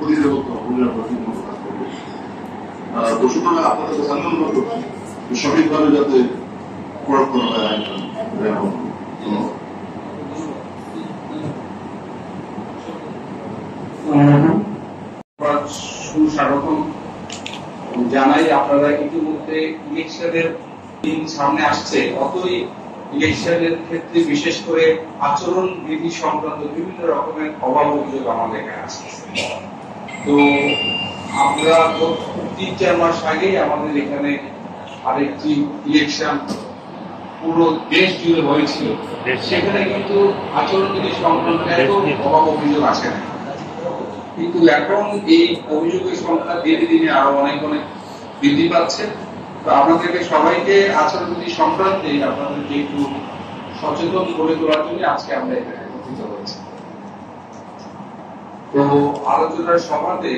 দিয়ে দেবো তো সুতরাং আপনাদের কাছে আমি অনুরোধ করছি সঠিকভাবে যাতে প্রয়োগ করা হয় আইনটা। সুস্বাগতম জানাই। আপনারা ইতিমধ্যে ইলেকশনের দিন সামনে আসছে, অতই ইলেকশনের ক্ষেত্রে বিশেষ করে আচরণ বিধি সংক্রান্ত বিভিন্ন রকমের অভাব অভিযোগ আমাদের এখানে আসছে। তো আমরা ৩-৪ মাস আগেই আমাদের এখানে আরেকটি ইলেকশন পুরো দেশ জুড়ে হয়েছিল, সেখানে কিন্তু আচরণ বিধি সংক্রান্ত এত অভাব অভিযোগ আসে না। কিন্তু এখন এই অভিযোগের সংখ্যা দিনে দিনে আরো অনেক বৃদ্ধি পাচ্ছে। তো আপনাদেরকে সবাইকে আচরণবিধি সংক্রান্তে আপনাদেরকে একটু সচেতন করে তোলার জন্য আজকে আমরা এখানে একত্রিত হয়েছি। তো আলোচনার সভাতে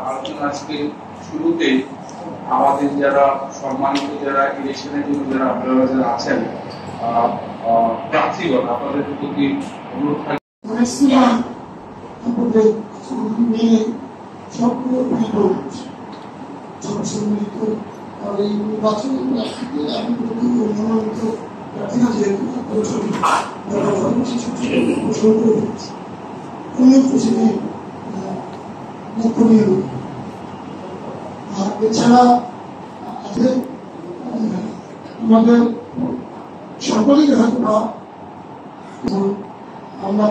আলোচনা আজকে শুরুতে আমাদের যারা সম্মানিত যারা ইলেকশনের জন্য যারা আপনারা যারা আছেন প্রার্থীগণ, আপনাদের প্রতি অনুরোধ থাকবে সবগুলো সম্মিলিত আর এই নির্বাচনের আমি মনোনীত প্রার্থীরা যেহেতু ঘোষণা করে দিচ্ছি উনি খুশি মুখ্য নিয়োগ। আর এছাড়া আছে আমাদের সকলেই হয়তো আমরা